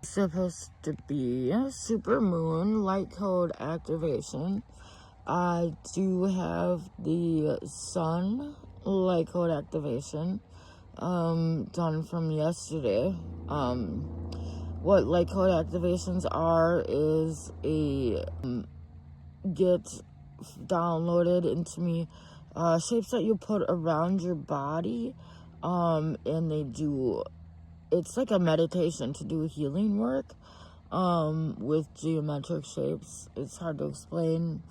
Supposed to be super moon light code activation. I do have the sun light code activation done from yesterday. What light code activations are is get downloaded into me shapes that you put around your body, and it's like a meditation to do healing work with geometric shapes. It's hard to explain,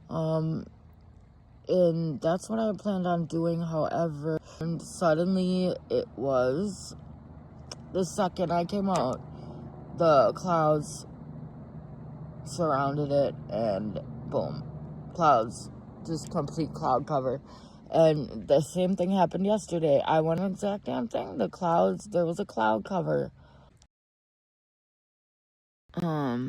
and that's what I planned on doing. However, and suddenly it was the second I came out, the clouds surrounded it, and boom, clouds, just complete cloud cover. And the same thing happened yesterday. I went exact damn thing. The clouds, there was a cloud cover. My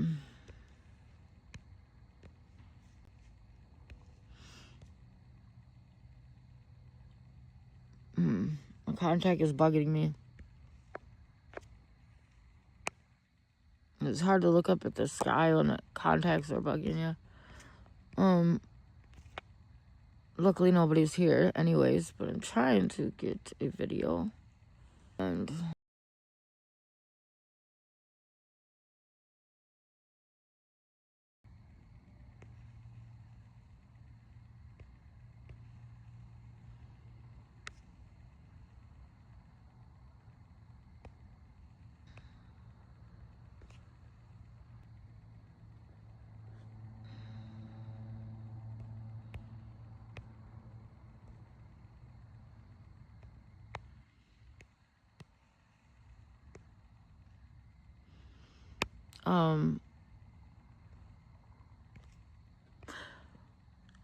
contact is bugging me. It's hard to look up at the sky when the contacts are bugging you. Luckily nobody's here anyways, but I'm trying to get a video. And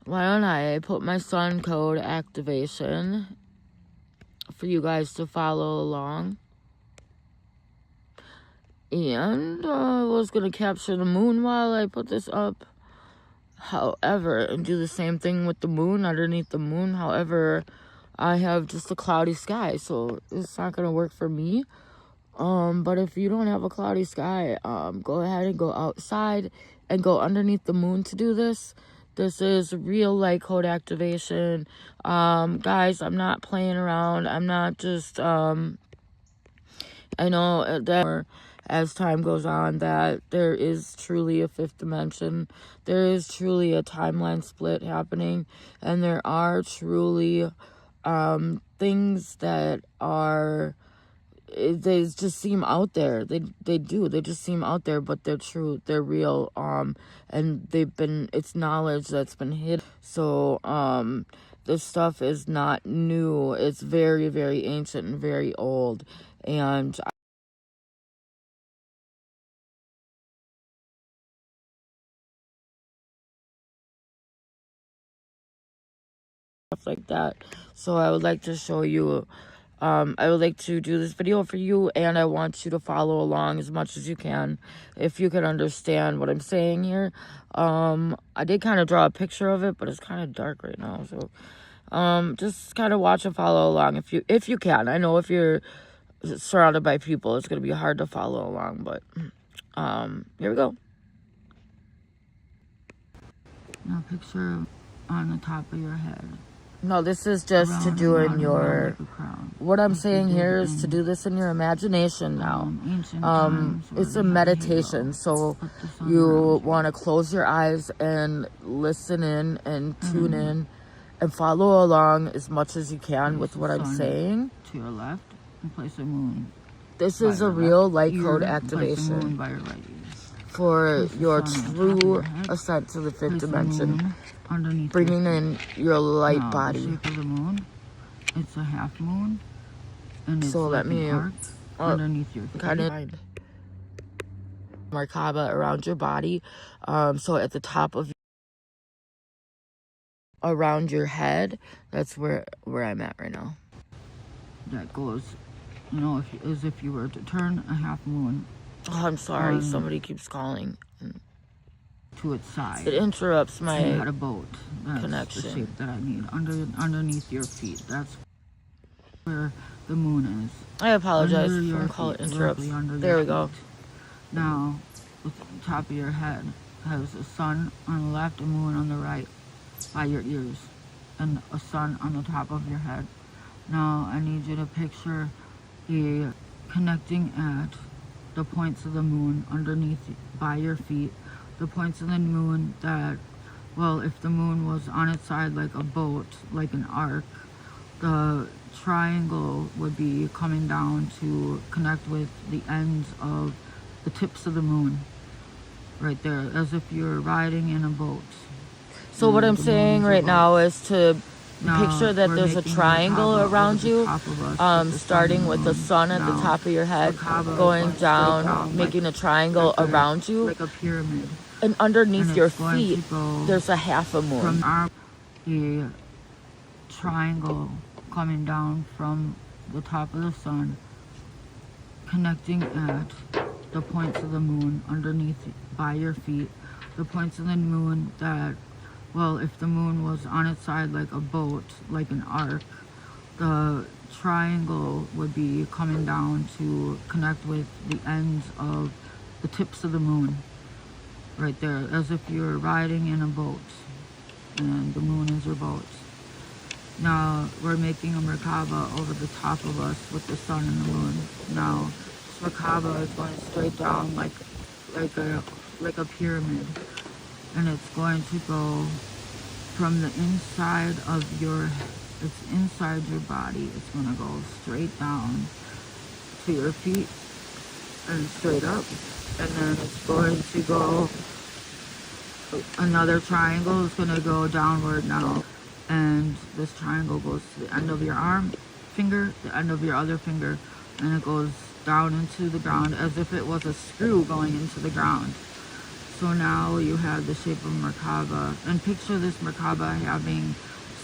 why don't I put my sun code activation for you guys to follow along. And I was going to capture the moon while I put this up. However, and do the same thing with the moon, underneath the moon. However, I have just a cloudy sky, so it's not going to work for me. But if you don't have a cloudy sky, go ahead and go outside and go underneath the moon to do this. This is real light code activation. Guys, I'm not playing around. I'm not just, I know that as time goes on that there is truly a fifth dimension. There is truly a timeline split happening. And there are truly, things that are, they just seem out there. They just seem out there, but they're true, they're real, and it's knowledge that's been hidden. So this stuff is not new. It's very, very ancient and very old, and stuff like that. So I would like to show you, I would like to do this video for you, and I want you to follow along as much as you can, if you can understand what I'm saying here. I did kind of draw a picture of it, but it's kind of dark right now, so just kind of watch and follow along if you can. I know if you're surrounded by people, it's going to be hard to follow along, but here we go. Now picture on the top of your head. No, this is just to do in your, what I'm saying here is to do this in your imagination now. It's a meditation, so you want to close your eyes and listen in and tune in and follow along as much as you can with what I'm saying. To your left and place a moon. This is a real light code activation for your true ascent to the fifth dimension. Bringing in your light body. The shape of the moon, it's a half moon, and it's so let me underneath your kind of Merkaba around your body. So at the top of around your head, that's where I'm at right now. That goes, you know, as if you were to turn a half moon. Oh, I'm sorry. Somebody keeps calling. To its side. It interrupts my had a boat. That's connection. The shape that I need underneath your feet. That's where the moon is. I apologize for calling it interrupts. There we go. Now, the top of your head has a sun on the left, a moon on the right, by your ears, and a sun on the top of your head. Now, I need you to picture a connecting at the points of the moon underneath by your feet, the points of the moon that, well, if the moon was on its side like a boat, like an arc, the triangle would be coming down to connect with the ends of the tips of the moon, right there, as if you're riding in a boat. So what I'm saying right now is to picture that there's a triangle around you, starting with the sun at the top of your head, going down, making a triangle around you, like a pyramid. And underneath your feet, there's a half a moon. A triangle coming down from the top of the sun, connecting at the points of the moon underneath by your feet, the points of the moon that, well, if the moon was on its side like a boat, like an arc, the triangle would be coming down to connect with the ends of the tips of the moon, right there, as if you're riding in a boat and the moon is your boat. Now we're making a Merkaba over the top of us with the sun and the moon. Now this Merkaba is going straight down like a pyramid, and it's going to go from the inside of it's inside your body. It's going to go straight down to your feet and straight up, and then it's going to go, another triangle is going to go downward now, and this triangle goes to the end of your arm finger, the end of your other finger, and it goes down into the ground as if it was a screw going into the ground. So now you have the shape of Merkaba, and picture this Merkaba having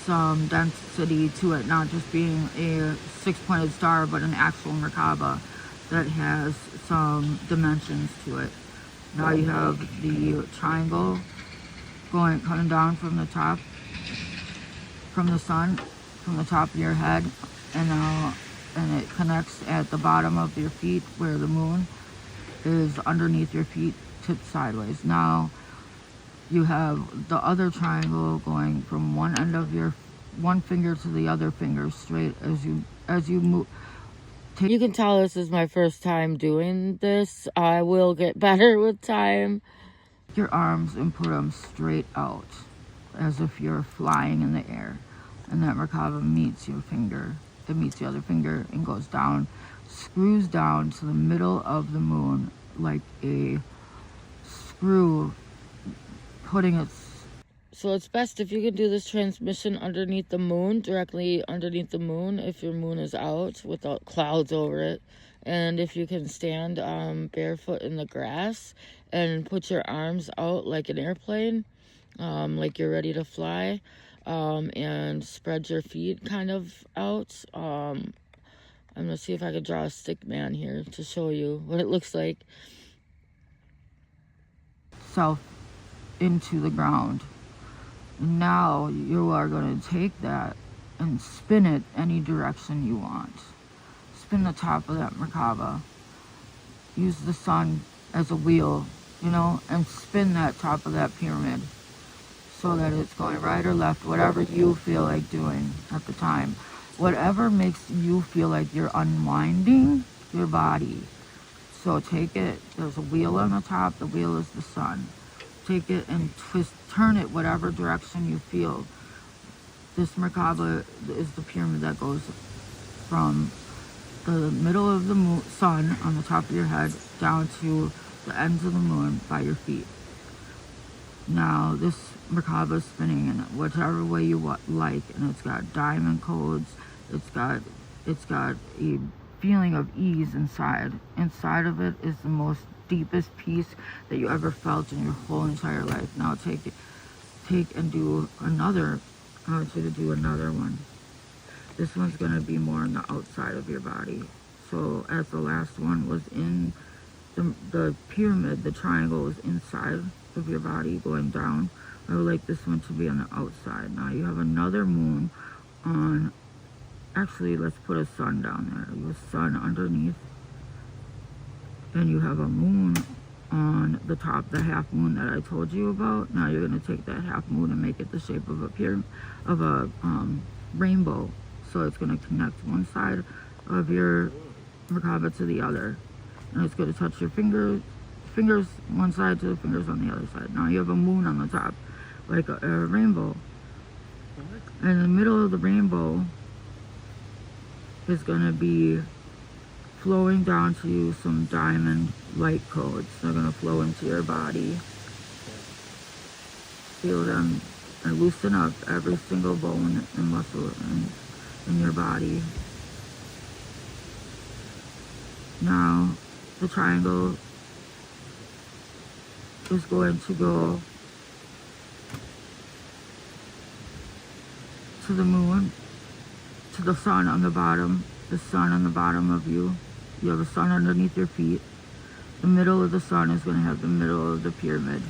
some density to it, not just being a six-pointed star, but an actual Merkaba that has some dimensions to it. Now you have the triangle coming down from the top, from the sun, from the top of your head, and it connects at the bottom of your feet where the moon is underneath your feet, tipped sideways. Now you have the other triangle going from one end of your one finger to the other finger, straight as you move. You can tell this is my first time doing this. I will get better with time. Your arms and put them straight out as if you're flying in the air, and that Merkaba meets your finger. It meets the other finger and goes down, screws down to the middle of the moon like a screw putting its... So it's best if you can do this transmission underneath the moon, directly underneath the moon, if your moon is out without clouds over it. And if you can stand barefoot in the grass and put your arms out like an airplane, like you're ready to fly, and spread your feet kind of out. I'm going to see if I could draw a stick man here to show you what it looks like. Self into the ground. Now you are going to take that and spin it any direction you want. Spin the top of that Merkaba. Use the sun as a wheel, and spin that top of that pyramid so that it's going right or left, whatever you feel like doing at the time. Whatever makes you feel like you're unwinding your body. So take it, there's a wheel on the top, the wheel is the sun. Take it and turn it whatever direction you feel. This Merkaba is the pyramid that goes from the middle of the sun on the top of your head down to the ends of the moon by your feet. Now this Merkaba is spinning in whichever way you like, and it's got diamond codes. It's got a feeling of ease inside. Inside of it is the most deepest peace that you ever felt in your whole entire life. Now take and do another. I want you to do another one. This one's going to be more on the outside of your body. So as the last one was in the pyramid, the triangle was inside of your body going down. I would like this one to be on the outside. Now you have another moon on, actually let's put a sun down there. You have a sun underneath and you have a moon on the top, the half moon that I told you about. Now you're going to take that half moon and make it the shape of a rainbow. So it's going to connect one side of your Merkaba to the other, and it's going to touch your fingers one side to the fingers on the other side. Now you have a moon on the top, like a rainbow, and in the middle of the rainbow is going to be flowing down to you some diamond light codes. They're going to flow into your body. Feel them and loosen up every single bone and muscle in your body. Now the triangle is going to go to the moon, to the sun on the bottom, the sun on the bottom of you. You have a sun underneath your feet. The middle of the sun is going to have the middle of the pyramid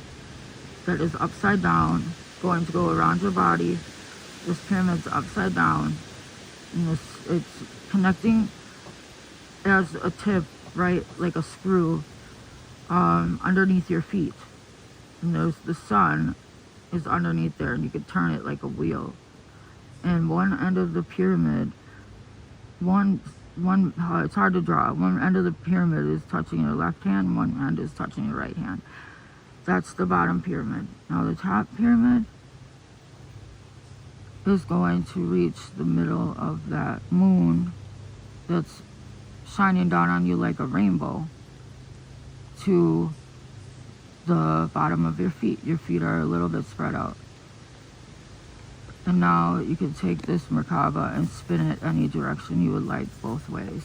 that is upside down, going to go around your body. This pyramid's upside down, and it's connecting as a tip, right, like a screw, underneath your feet. And the sun is underneath there, and you could turn it like a wheel. And one end of the pyramid, it's hard to draw. One end of the pyramid is touching your left hand, one end is touching your right hand. That's the bottom pyramid. Now the top pyramid is going to reach the middle of that moon that's shining down on you like a rainbow to the bottom of your feet. Your feet are a little bit spread out. And now you can take this Merkaba and spin it any direction you would like, both ways.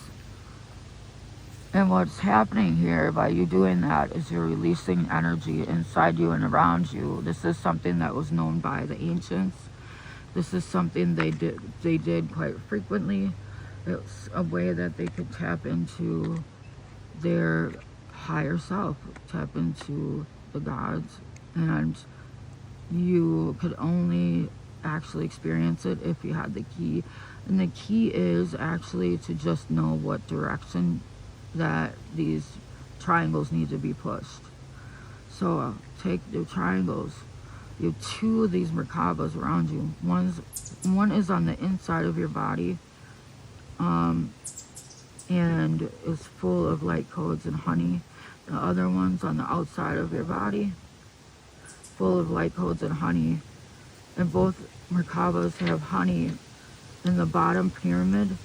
And what's happening here by you doing that is you're releasing energy inside you and around you. This is something that was known by the ancients. This is something they did quite frequently. It's a way that they could tap into their higher self, tap into the gods, and you could only actually experience it if you had the key. And the key is actually to just know what direction that these triangles need to be pushed. So take the triangles. You have two of these Merkabas around you. One is on the inside of your body, and is full of light codes and honey. The other one's on the outside of your body, full of light codes and honey. And both Merkabas have honey in the bottom pyramid,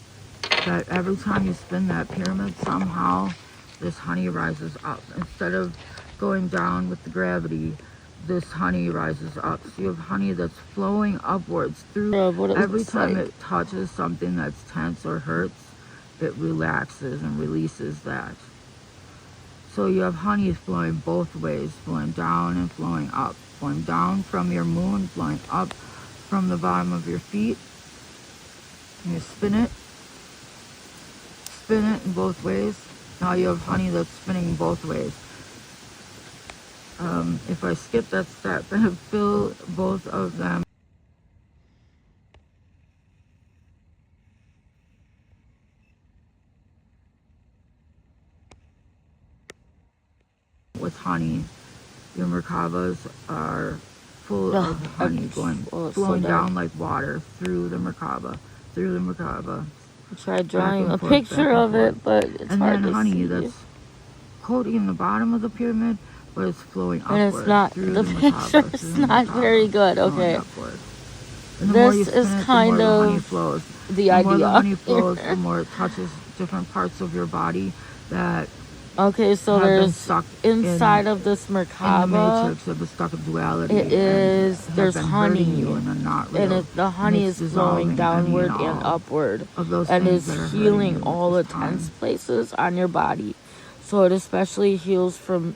that every time you spin that pyramid, somehow this honey rises up. Instead of going down with the gravity, this honey rises up. So you have honey that's flowing upwards through. Every time it touches something that's tense or hurts, it relaxes and releases that. So you have honey flowing both ways, flowing down and flowing up. Flowing down from your moon, flowing up from the bottom of your feet. And you spin it in both ways. Now you have honey that's spinning both ways. If I skip that step and fill both of them with honey, your Merkabas are full of honey flowing down like water through the Merkaba. I tried drawing a picture of it, but it's hard to see. And then honey that's coating the bottom of the pyramid, but it's flowing upwards. And it's not, through the picture is not very good. Okay. This is kind of the idea. The more the honey flows, the more it touches different parts of your body that okay, so there's inside of this Merkaba, in the matrix of the stuck of duality, there's honey, and the honey is flowing downward and upward, and is healing all the tense places on your body. So it especially heals from,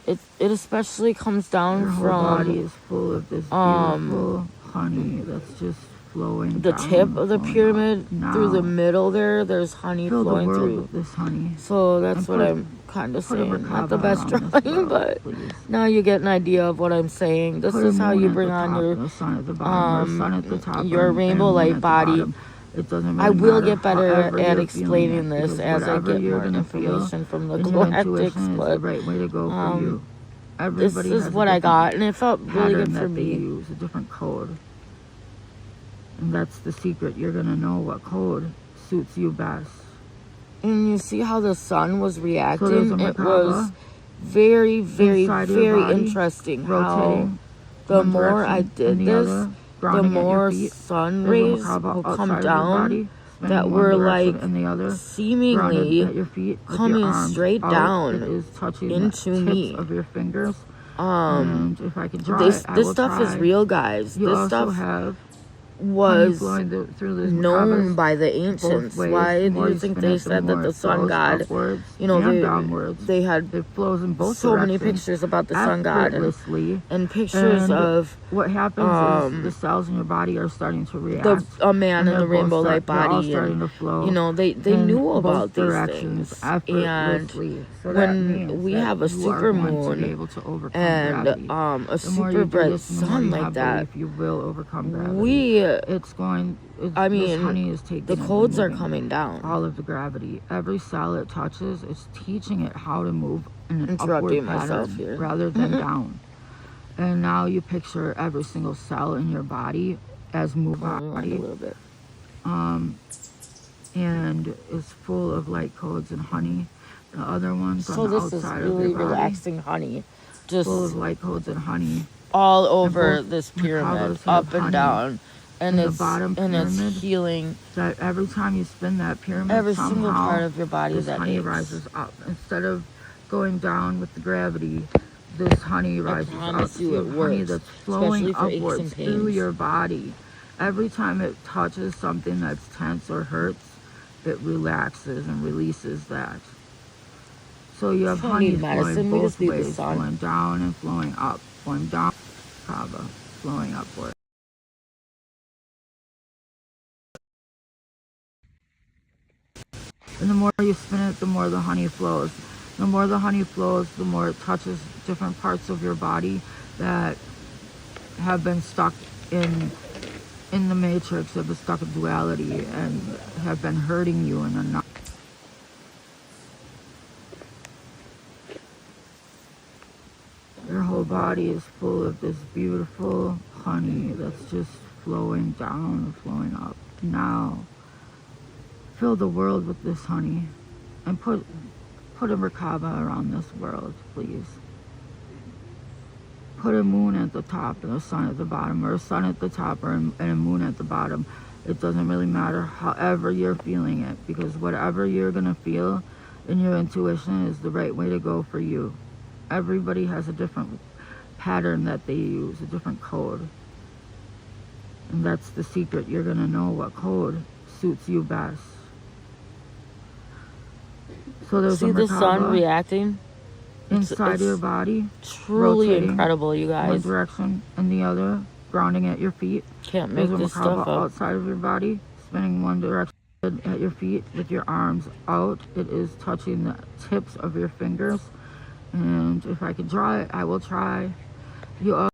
it especially comes down your whole from body is full of this beautiful honey that's just flowing the down, tip of the pyramid now. Through the middle there's honey Fill flowing the world through with this honey. So that's what I'm kind of saying. Not the best drawing, but now you get an idea of what I'm saying. This is how you bring on your the sun at the bottom, the sun at the top, your rainbow light body It doesn't I really will matter get better however at you're explaining feeling it, this because as I whatever get you're more gonna feel information from the in your galactics, intuition is the but right way to go for you. this Everybody is has a what I got, different and it felt really pattern good for that they me. use, a different code. And that's the secret. You're gonna know what code suits you best. And you see how the sun was So reacting? there's It was very, very, inside your very body, interesting how rotating the one more I direction did and the this, other, the grounding at your more feet. sun There's a rays macabre will come outside of your down body, that spinning one were direction like and the other, grounded seemingly at your feet with your coming arms straight out. down It is touching into the tips me. of your fingers. And if I can draw This it, I this will stuff try. is real, guys. You This also stuff have honey was flowing through these known macabres by the both ancients. ways. Why The do more you you think spin they it, the said that more the it sun flows god, upwards you know, and downwards. they had It flows in both so many directions pictures about the sun god effortlessly. and pictures And of what happens is the cells in your body are starting to react. a man and in the rainbow light they're all body, starting and to flow you know they in knew both about these directions things. And effortlessly. So that when means we that have a you are super going to be moon able to overcome and gravity. a The more super you do bright this, the more sun you like have that, belief you will overcome gravity. I This mean, honey is taking the and codes are removing coming down. all of the gravity. Every cell it touches is teaching it how to move in an upward Interrupting myself pattern here. rather than down. And now you picture every single cell in your body as moving A little bit. and is full of light codes and honey. The other ones So on the this is outside of really your body, relaxing honey, full of just light codes and honey. all over both this pyramid, macabres have up and honey down, and in the it's bottom pyramid, healing that every time you spin that pyramid, every somehow single part of your body this that honey aches. rises up. Instead of going down with the gravity, this honey rises up. promise you So it you have honey works, that's flowing especially for aches upwards and through pains. your body. Every time it touches something that's tense or hurts, it relaxes and releases that. So you have Don't honey need medicine, flowing we both just need the ways, sun. flowing down and flowing up, flowing down, kava, flowing upward. And the more you spin it, the more the honey flows. The more the honey flows, the more it touches different parts of your body that have been stuck in the matrix, have been stuck in duality and have been hurting you and are not. Your whole body is full of this beautiful honey that's just flowing down and flowing up. Now, fill the world with this honey and put a Merkaba around this world, please. Put a moon at the top and a sun at the bottom, or a sun at the top and a moon at the bottom. It doesn't really matter however you're feeling it, because whatever you're going to feel in your intuition is the right way to go for you. Everybody has a different pattern that they use, a different code. And that's the secret. You're going to know what code suits you best. So there's See a the sun Merkaba reacting? inside your body, Truly rotating incredible, you one guys. direction and the other, grounding at your feet. Can't make There's a this stuff Merkaba up. outside of your body, spinning one direction at your feet with your arms out. It is touching the tips of your fingers. And if I can draw it, I will try. You all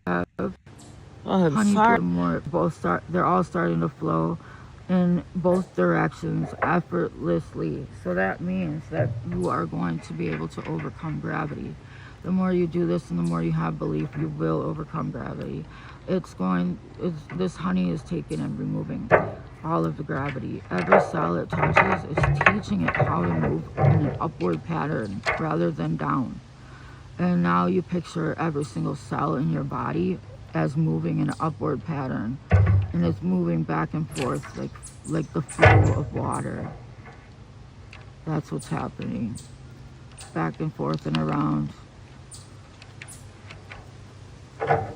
have Oh, I'm honey sorry. to more. They're all starting to flow in both directions effortlessly. So that means that you are going to be able to overcome gravity. The more you do this and the more you have belief, you will overcome gravity. This honey is taking and removing all of the gravity. Every cell it touches is teaching it how to move in an upward pattern rather than down. And now you picture every single cell in your body as moving in an upward pattern, and it's moving back and forth like the flow of water. That's what's happening, back and forth and around.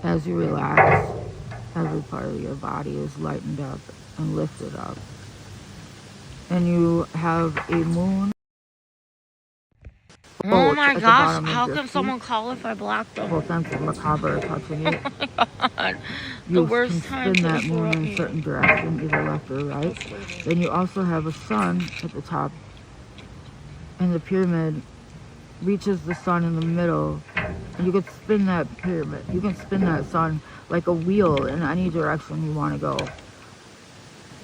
As you relax, every part of your body is lightened up and lifted up, and you have a moon Oh my at the gosh, bottom of how your can feet. someone call if I blocked them? Both ends of macabre are touching you. God, the You worst can time spin to that moon interrupt in a me. certain direction, either left or right. Then you also have a sun at the top, and the pyramid reaches the sun in the middle, and you can spin that pyramid. You can spin that sun like a wheel in any direction you want to go.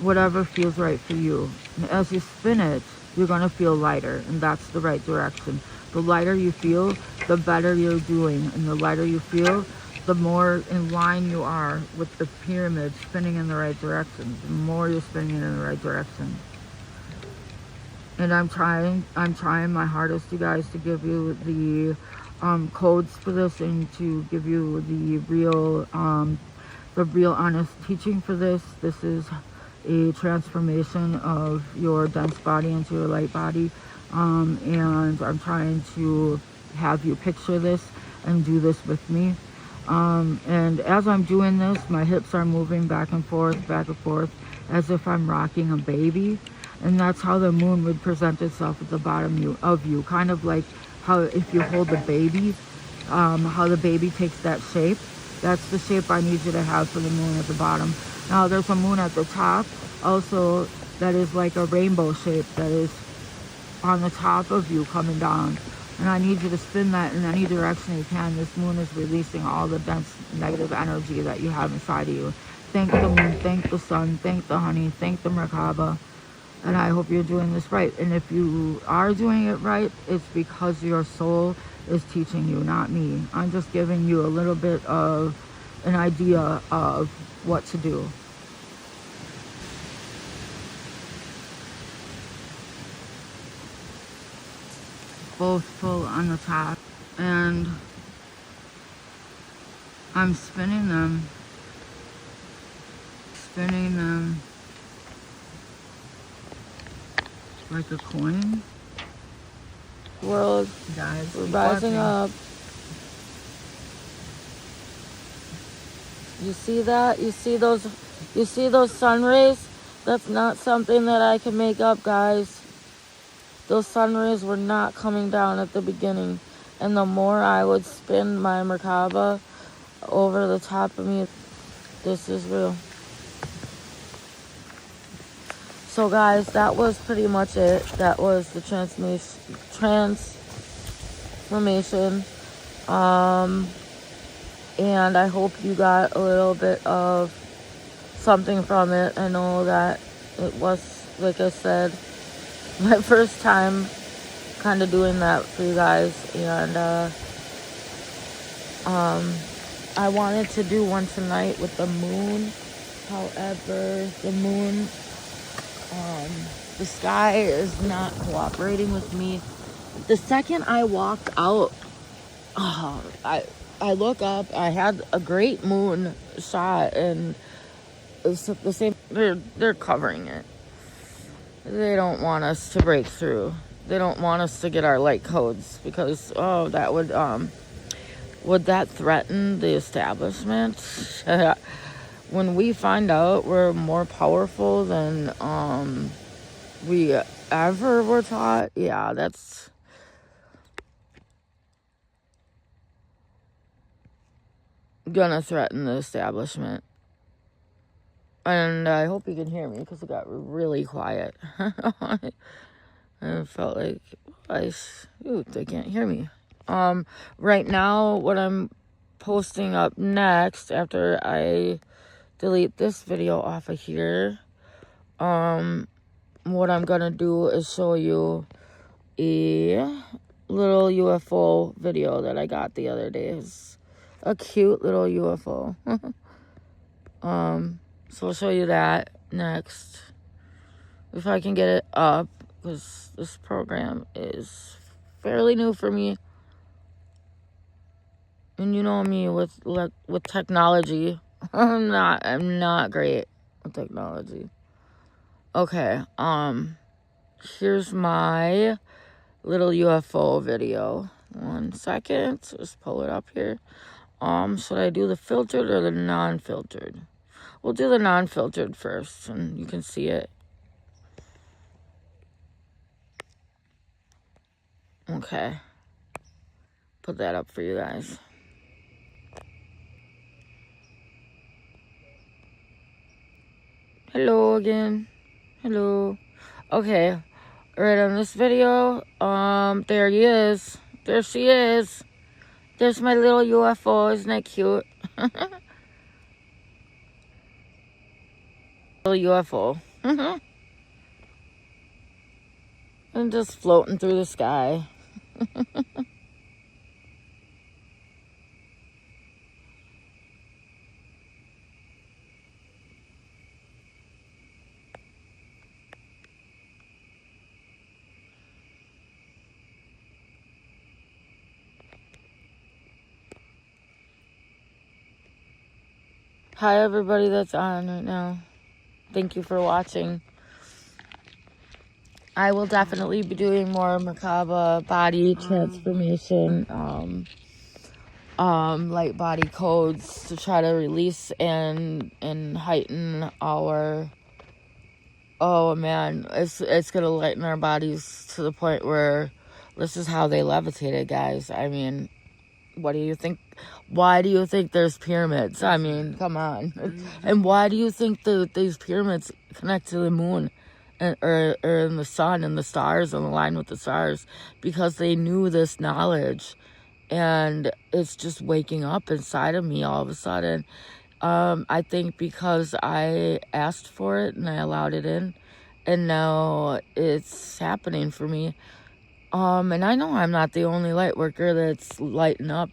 Whatever feels right for you. And as you spin it, you're going to feel lighter, and that's the right direction. The lighter you feel, the better you're doing, and the lighter you feel, the more in line you are with the pyramid spinning in the right direction. The more you're spinning it in the right direction. And I'm trying my hardest, you guys, to give you the codes for this, and to give you the real honest teaching for this. This is a transformation of your dense body into your light body, and I'm trying to have you picture this and do this with me. And as I'm doing this, my hips are moving back and forth, as if I'm rocking a baby. And that's how the moon would present itself at the bottom of you, kind of like how if you hold the baby, how the baby takes that shape. That's the shape I need you to have for the moon at the bottom. Now there's a moon at the top also that is like a rainbow shape that is on the top of you coming down. And I need you to spin that in any direction you can. This moon is releasing all the dense negative energy that you have inside of you. Thank the moon, thank the sun, thank the honey, thank the Merkaba. And I hope you're doing this right. And if you are doing it right, it's because your soul is teaching you, not me. I'm just giving you a little bit of an idea of what to do. Both full on the top. And I'm spinning them like a coin. World, Guys, we're rising up. You see that? You see those sun rays? That's not something that I can make up, guys. Those sun rays were not coming down at the beginning. And the more I would spin my Merkaba over the top of me, this is real. So guys, that was pretty much it. That was the transformation. And I hope you got a little bit of something from it. I know that it was, like I said, my first time kind of doing that for you guys. And I wanted to do one tonight with the moon. However, the moon, the sky is not cooperating with me. The second I walked out, I look up, I had a great moon shot, and it's the same. They're covering it. They don't want us to break through. They don't want us to get our light codes, because that would that threaten the establishment? When we find out we're more powerful than we ever were taught, yeah, that's gonna threaten the establishment. And I hope you can hear me, because it got really quiet. I felt like they can't hear me. Right now, what I'm posting up next, after I delete this video off of here, what I'm gonna do is show you a little UFO video that I got the other day. It's a cute little UFO. So I'll show you that next, if I can get it up, because this program is fairly new for me. And you know me with technology. I'm not great with technology. Okay, here's my little UFO video. 1 second, just pull it up here. Should I do the filtered or the non-filtered? We'll do the non-filtered first, and you can see it. Okay. put that up for you guys. Hello again. Hello. Okay. Right on this video, there he is. There she is. There's my little UFO. Isn't that cute? Little UFO. And just floating through the sky. Hi everybody that's on right now. Thank you for watching. I will definitely be doing more macabre body transformation, light body codes to try to release and heighten our, oh man, it's gonna lighten our bodies to the point where this is how they levitated, guys. I mean, what do you think? Why do you think there's pyramids? I mean, come on. And why do you think that these pyramids connect to the moon or in the sun and the stars and align with the stars? Because they knew this knowledge, and it's just waking up inside of me all of a sudden. I think because I asked for it and I allowed it in, and now it's happening for me. And I know I'm not the only light worker that's lighting up.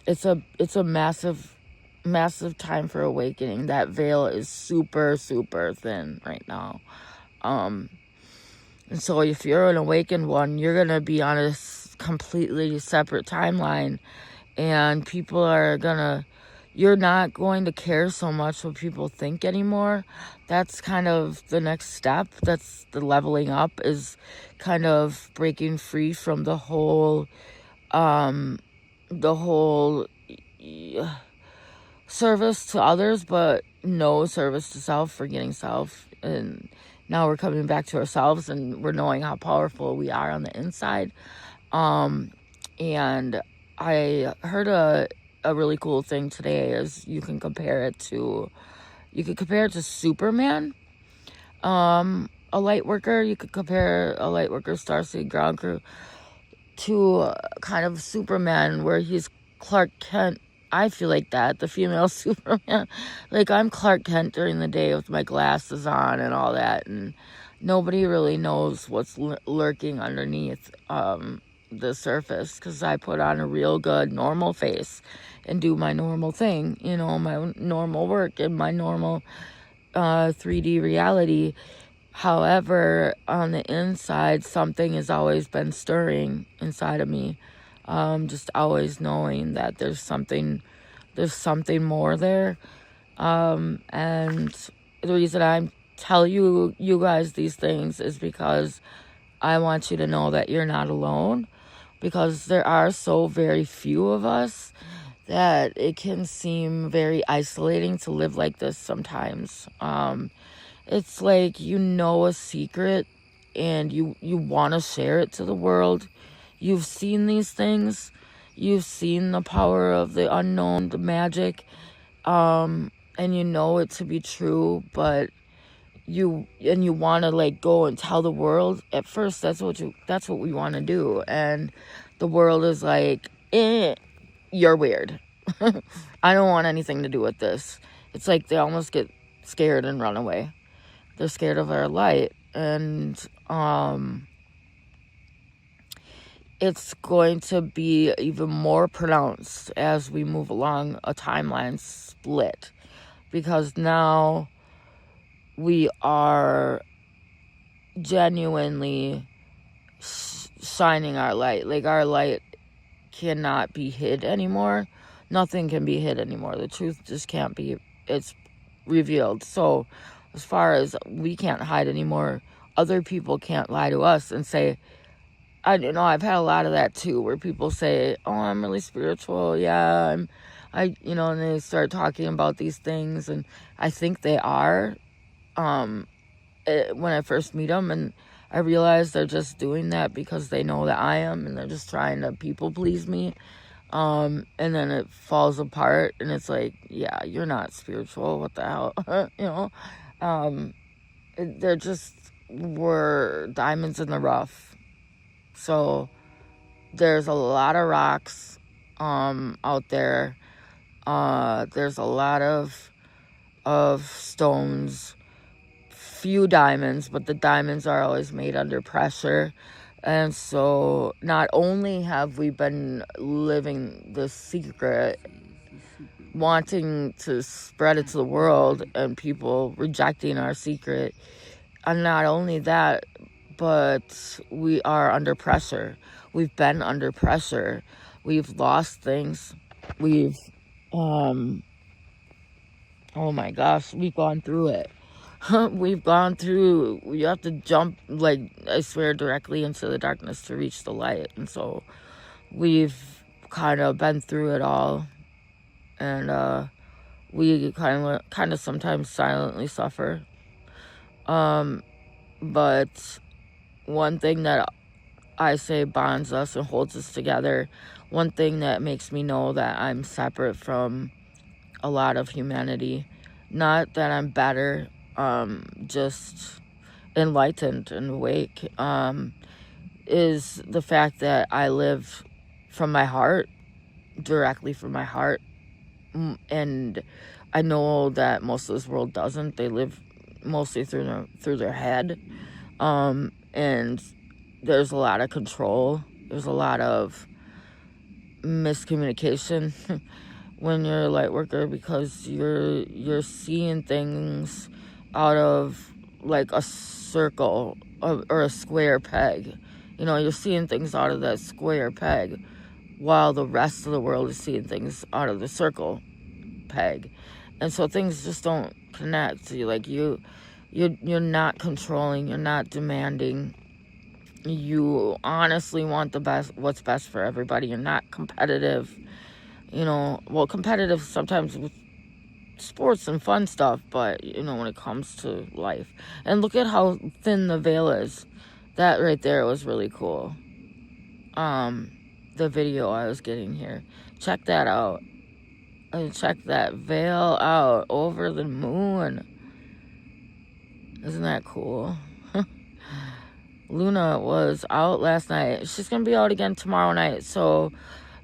It's a massive time for awakening. That veil is super, super thin right now. And so if you're an awakened one, you're going to be on a completely separate timeline, and you're not going to care so much what people think anymore. That's kind of the next step. That's the leveling up, is kind of breaking free from the whole service to others, but no service to self, forgetting self. And now we're coming back to ourselves, and we're knowing how powerful we are on the inside. And I heard a really cool thing today is you could compare it to Superman. A light worker, you could compare a light worker, starseed, ground crew, to kind of Superman, where he's Clark Kent. I feel like that, the female Superman. Like, I'm Clark Kent during the day with my glasses on and all that, and nobody really knows what's lurking underneath the surface, because I put on a real good normal face and do my normal thing, my normal work and my normal 3D reality. However, on the inside, something has always been stirring inside of me. Just always knowing that there's something more there. And the reason I'm telling you guys these things is because I want you to know that you're not alone, because there are so very few of us that it can seem very isolating to live like this sometimes. It's like, a secret and you want to share it to the world. You've seen these things. You've seen the power of the unknown, the magic, and you know it to be true, but you want to go and tell the world. At first, that's what we want to do, and the world is like, you're weird. I don't want anything to do with this. It's like they almost get scared and run away. They're scared of our light, and it's going to be even more pronounced as we move along a timeline split, because now we are genuinely shining our light. Like, our light cannot be hid anymore. Nothing can be hid anymore. The truth just can't be. It's revealed. So as far as we can't hide anymore, other people can't lie to us and say, I've had a lot of that too, where people say, oh, I'm really spiritual. Yeah, and they start talking about these things, and I think they are, when I first meet them, and I realize they're just doing that because they know that I am, and they're just trying to people please me. And then it falls apart, and it's like, yeah, you're not spiritual. What the hell? They're just were diamonds in the rough. So there's a lot of rocks out there. There's a lot of stones, few diamonds, but the diamonds are always made under pressure. And so not only have we been living the secret, wanting to spread it to the world, and people rejecting our secret, and not only that, but we are under pressure. We've been under pressure. We've lost things. We've oh my gosh, we've gone through it. We've gone through, you have to jump, like, I swear, directly into the darkness to reach the light. And so we've kind of been through it all. And we kind of sometimes silently suffer. But one thing that I say bonds us and holds us together, one thing that makes me know that I'm separate from a lot of humanity, not that I'm better, just enlightened and awake, is the fact that I live from my heart, directly from my heart. And I know that most of this world doesn't. They live mostly through their head. And there's a lot of control. There's a lot of miscommunication when you're a light worker, because you're seeing things out of like a circle or a square peg. You're seeing things out of that square peg, while the rest of the world is seeing things out of the circle peg. And so things just don't connect. You're not controlling, you're not demanding. You honestly want the best, what's best for everybody. You're not competitive. Competitive sometimes with sports and fun stuff, but when it comes to life. And look at how thin the veil is. That right there was really cool. The video I was getting here, check that out. Check that veil out over the moon. Isn't that cool? Luna was out last night. She's gonna be out again tomorrow night. So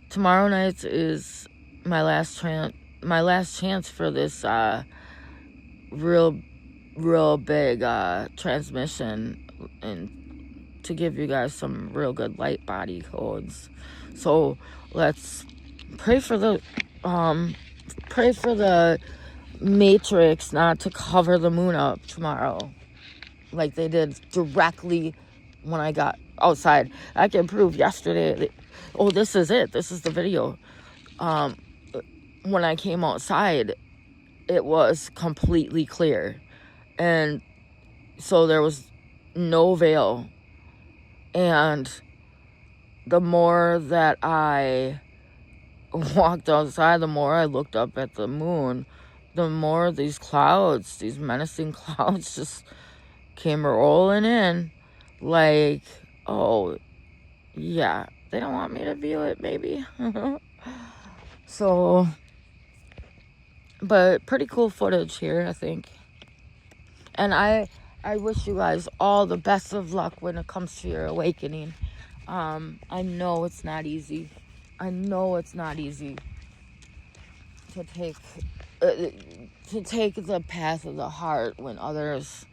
tomorrow night is my last chance for this real big transmission, and to give you guys some real good light body codes. So let's pray for the matrix not to cover the moon up tomorrow like they did directly when I got outside. I can prove yesterday. This is it. This is the video. When I came outside, it was completely clear. And so there was no veil. And the more that I walked outside, the more I looked up at the moon, the more these clouds, these menacing clouds, just came rolling in. Like, oh, yeah, they don't want me to view it, maybe. So, but pretty cool footage here, I think. And I wish you guys all the best of luck when it comes to your awakening. I know it's not easy. I know it's not easy to take the path of the heart when others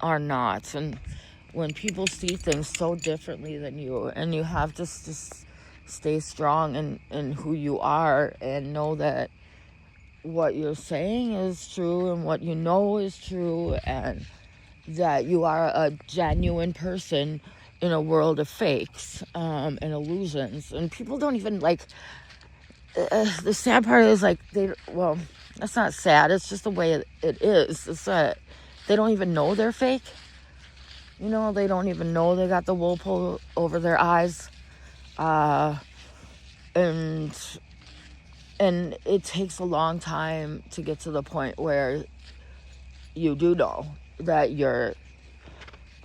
are not, and when people see things so differently than you, and you have to just stay strong in who you are, and know that what you're saying is true, and what you know is true, and that you are a genuine person in a world of fakes and illusions. And people don't even the sad part is that's not sad, it's just the way it is. It's that they don't even know they're fake. They don't even know they got the wool pulled over their eyes. And it takes a long time to get to the point where you do know that you're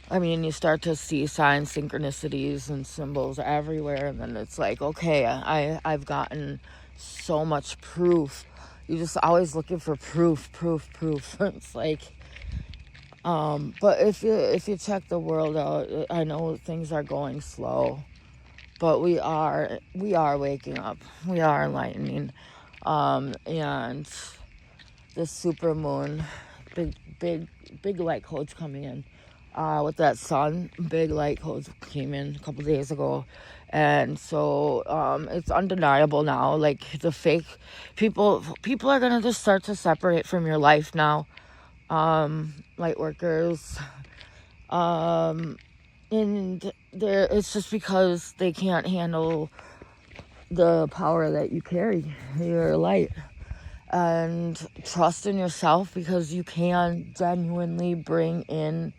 I mean, you start to see signs, synchronicities, and symbols everywhere, and then it's like, okay, I've gotten so much proof. You're just always looking for proof. It's like, but if you check the world out, I know things are going slow, but we are waking up. We are enlightening, and this super moon, big light codes coming in. With that sun, big light codes came in a couple days ago, and so it's undeniable now. Like, the fake people are gonna just start to separate from your life now. Light workers, and it's just because they can't handle the power that you carry, your light. And trust in yourself, because you can genuinely bring in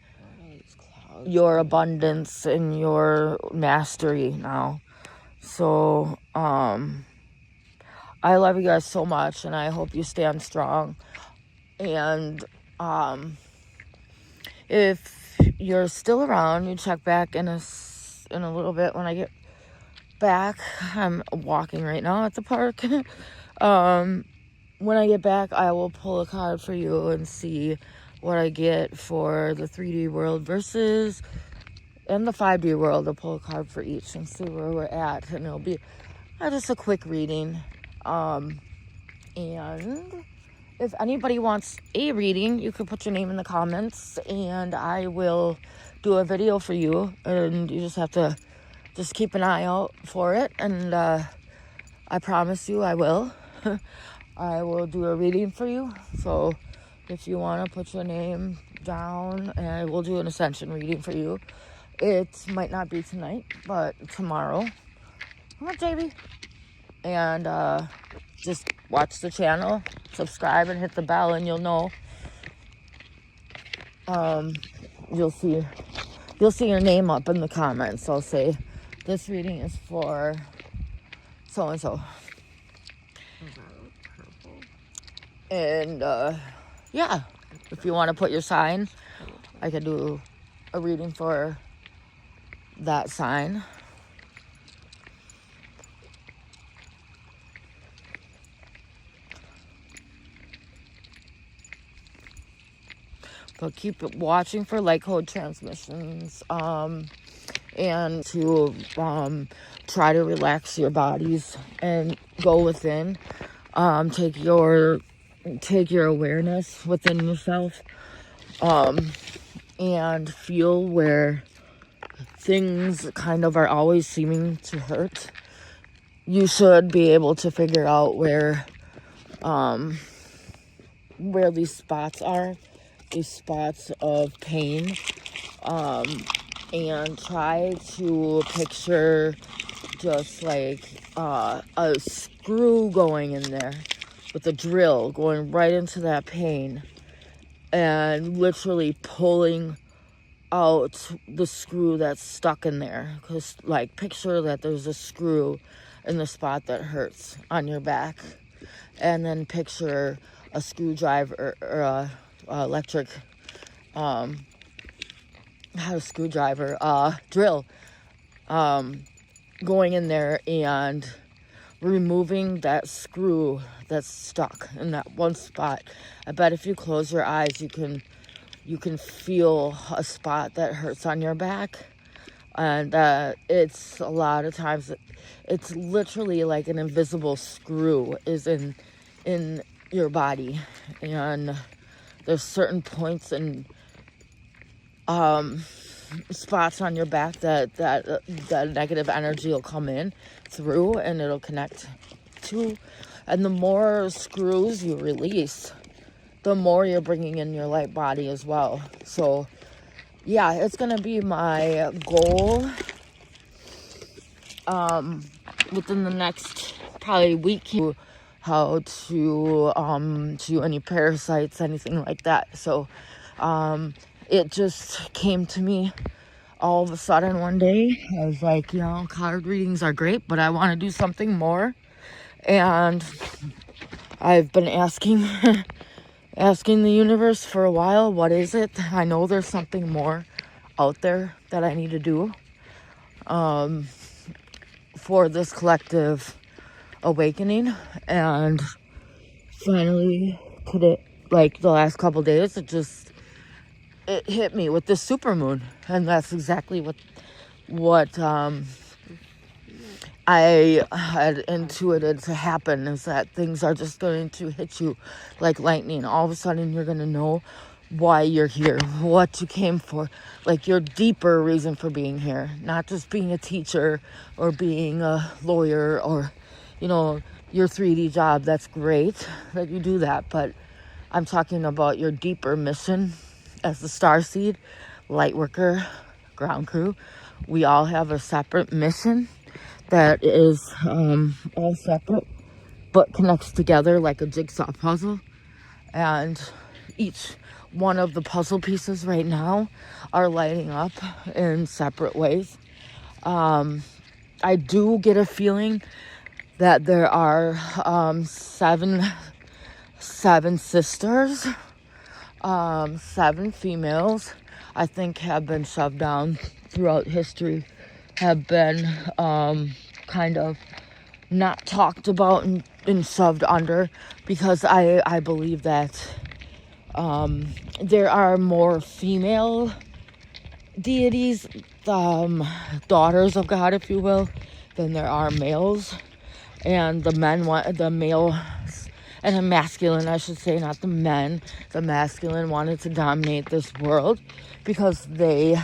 your abundance and your mastery now. So I love you guys so much, and I hope you stand strong. And if you're still around, you check back in a little bit when I get back. I'm walking right now at the park. When I get back, I will pull a card for you and see what I get for the 3D world versus in the 5D world. I'll pull a card for each and see where we're at, and it'll be just a quick reading. And if anybody wants a reading, you can put your name in the comments, and I will do a video for you, and you just have to just keep an eye out for it, and I promise you I will. I will do a reading for you. So if you want to put your name down, and I will do an ascension reading for you. It might not be tonight, but tomorrow. Come on, JB. And just watch the channel, subscribe, and hit the bell, and you'll know. You'll see your name up in the comments. I'll say this reading is for so and so. And yeah, if you want to put your sign, I could do a reading for that sign. But keep watching for light code transmissions, and to try to relax your bodies and go within. Take your awareness within yourself, and feel where things kind of are always seeming to hurt. You should be able to figure out where these spots are, these spots of pain, and try to picture just like a screw going in there with a drill going right into that pain and literally pulling out the screw that's stuck in there. Because, like, picture that there's a screw in the spot that hurts on your back, and then picture a screwdriver or a electric drill going in there and removing that screw that's stuck in that one spot. I bet if you close your eyes, you can feel a spot that hurts on your back, and it's a lot of times it's literally like an invisible screw is in your body, and there's certain points and spots on your back that negative energy will come in through, and it'll connect to. And the more screws you release, the more you're bringing in your light body as well. So yeah, it's gonna be my goal within the next probably week, how to do any parasites, anything like that. So it just came to me all of a sudden one day. I was like, card readings are great, but I want to do something more. And I've been asking the universe for a while, what is it? I know there's something more out there that I need to do for this collective awakening. And finally today, like the last couple days, it hit me with this supermoon, and that's exactly what I had intuited to happen, is that things are just going to hit you like lightning. All of a sudden you're going to know why you're here, what you came for, like your deeper reason for being here, not just being a teacher or being a lawyer or, your 3D job. That's great that you do that, but I'm talking about your deeper mission as the starseed, light worker, ground crew. We all have a separate mission that is all separate but connects together like a jigsaw puzzle. And each one of the puzzle pieces right now are lighting up in separate ways. I do get a feeling that there are seven sisters, 7 females, I think, have been shoved down throughout history, have been kind of not talked about and shoved under, because I believe that there are more female deities, daughters of God, if you will, than there are males. And the male and the masculine, I should say, not the men, the masculine wanted to dominate this world because they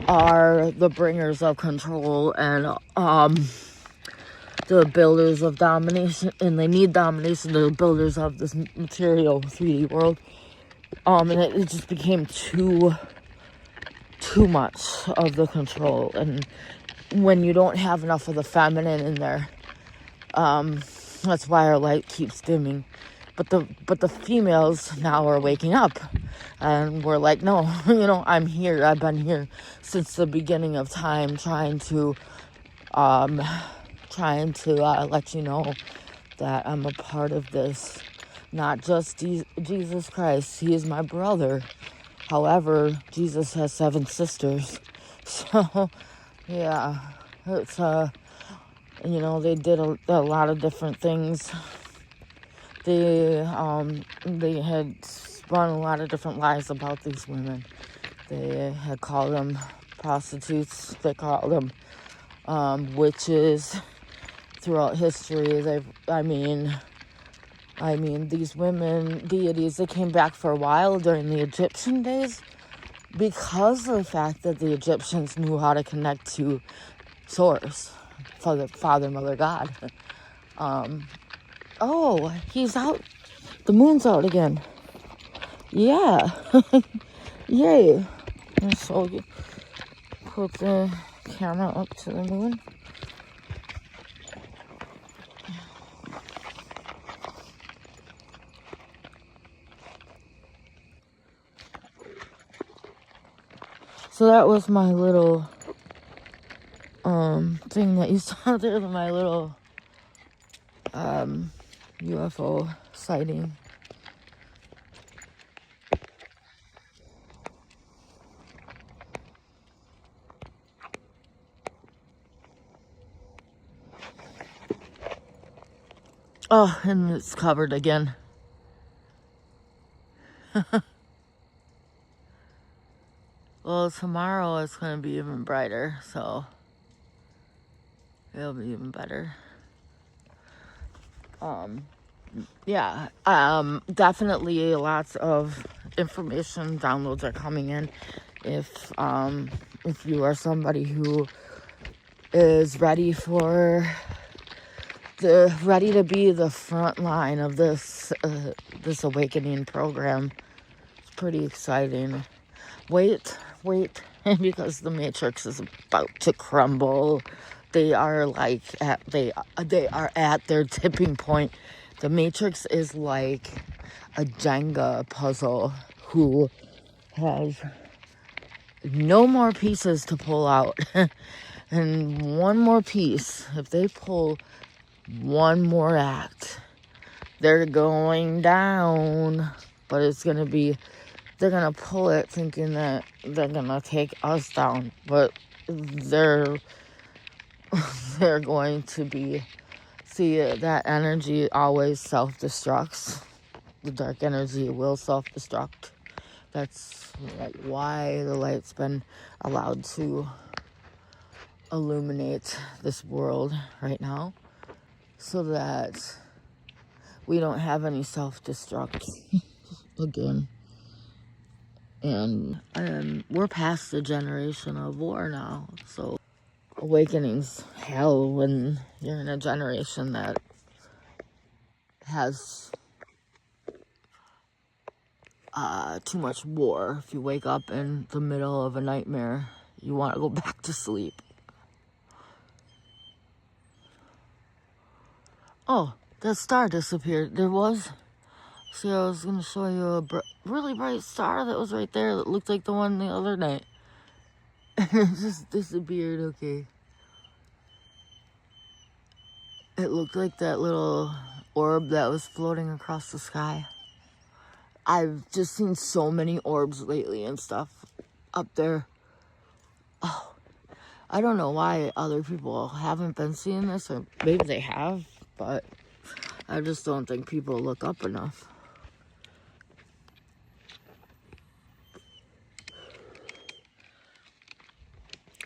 are the bringers of control and the builders of domination, and they need domination. They're the builders of this material 3D world. And it just became too much of the control. And when you don't have enough of the feminine in there, that's why our light keeps dimming. But the females now are waking up, and we're like, no, I'm here. I've been here since the beginning of time, trying to let you know that I'm a part of this. Not just Jesus Christ. He is my brother. However, Jesus has 7 sisters. So, yeah, it's, they did a lot of different things. They had spun a lot of different lies about these women. They had called them prostitutes. They called them witches throughout history. These women deities, they came back for a while during the Egyptian days because of the fact that the Egyptians knew how to connect to Source, Father, Mother, God. Oh, he's out. The moon's out again. Yeah. Yay. So put the camera up to the moon. So that was my little thing that you saw there, my little UFO sighting. Oh, and it's covered again. Well, tomorrow it's going to be even brighter, so it'll be even better. Definitely lots of information downloads are coming in. If you are somebody who is ready to be the front line of this awakening program, it's pretty exciting. Wait, because the Matrix is about to crumble. They are at their tipping point. The Matrix is like a Jenga puzzle who has no more pieces to pull out. And one more piece, if they pull one more act, they're going down. But it's going to be they're gonna pull it thinking that they're gonna take us down, but they're going to be, see, that energy always self-destructs. The dark energy will self-destruct. That's why the light's been allowed to illuminate this world right now, so that we don't have any self-destruct again. And we're past the generation of war now, so awakening's hell when you're in a generation that has too much war. If you wake up in the middle of a nightmare, you want to go back to sleep. Oh, that star disappeared. There was. See, I was going to show you a really bright star that was right there that looked like the one the other night. It just disappeared, okay. It looked like that little orb that was floating across the sky. I've just seen so many orbs lately and stuff up there. Oh, I don't know why other people haven't been seeing this, or maybe they have, but I just don't think people look up enough.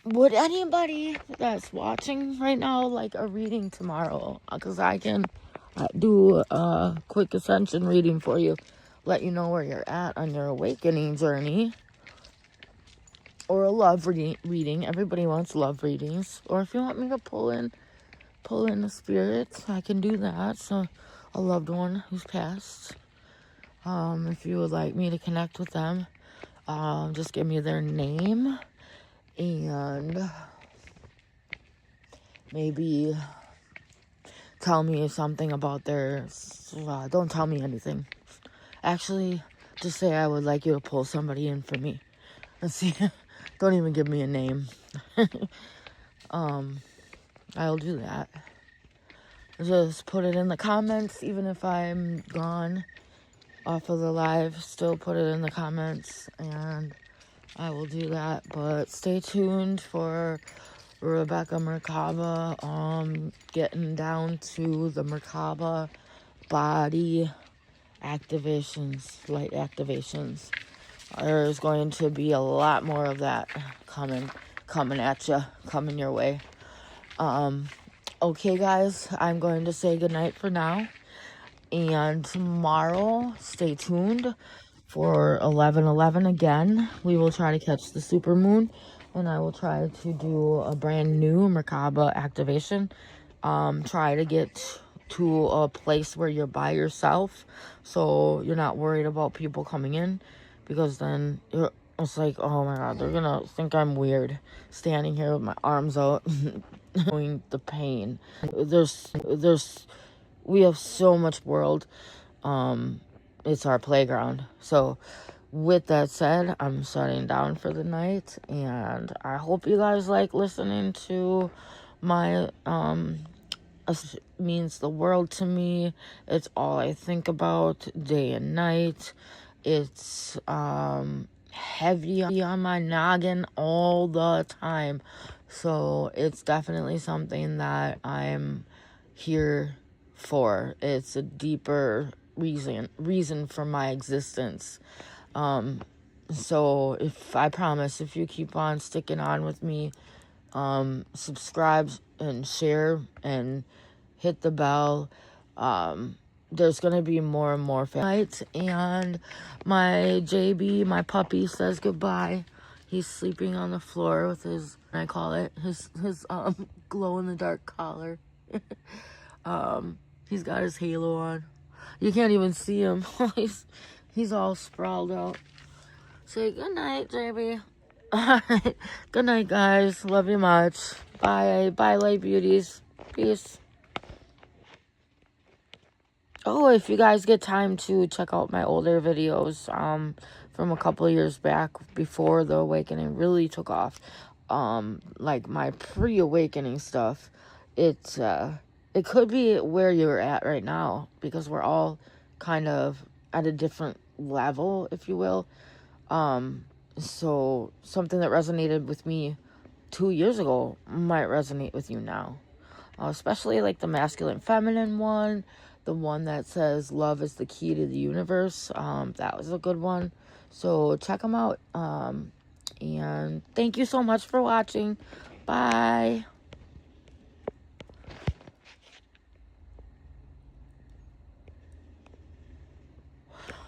Would anybody that's watching right now like a reading tomorrow? Because I can do a quick ascension reading for you. Let you know where you're at on your awakening journey. Or a love reading. Everybody wants love readings. Or if you want me to pull in the spirits, I can do that. So a loved one who's passed. If you would like me to connect with them, just give me their name. And maybe tell me something about their... don't tell me anything. Actually, just say I would like you to pull somebody in for me. Let's see. Don't even give me a name. I'll do that. Just put it in the comments, even if I'm gone off of the live. Still put it in the comments, and I will do that. But stay tuned for Rebecca Merkaba, getting down to the Merkaba body activations, light activations. There's going to be a lot more of that coming at you, coming your way. Okay, guys, I'm going to say goodnight for now. And tomorrow, stay tuned for 11/11 again. We will try to catch the supermoon, and I will try to do a brand new Merkaba activation. Try to get to a place where you're by yourself, so you're not worried about people coming in, because then it's like, oh my god, they're gonna think I'm weird standing here with my arms out knowing the pain. We have so much world. It's our playground. So with that said, I'm shutting down for the night, and I hope you guys like listening to my it means the world to me. It's all I think about day and night. It's heavy on my noggin all the time. So it's definitely something that I'm here for. It's a deeper reason for my existence. So I promise, if you keep on sticking on with me, subscribe and share and hit the bell. There's gonna be more and more fights. And my JB, my puppy, says goodbye. He's sleeping on the floor with his, I call it, his glow in the dark collar. He's got his halo on. You can't even see him. he's all sprawled out. Say good night, JB. Alright. Good night, guys. Love you much. Bye. Bye, light beauties. Peace. Oh, if you guys get time to check out my older videos, from a couple of years back before the awakening really took off, like my pre-awakening stuff, it could be where you're at right now, because we're all kind of at a different level, if you will. So something that resonated with me 2 years ago might resonate with you now. Especially like the masculine feminine one, the one that says love is the key to the universe. That was a good one. So check them out. And thank you so much for watching. Bye.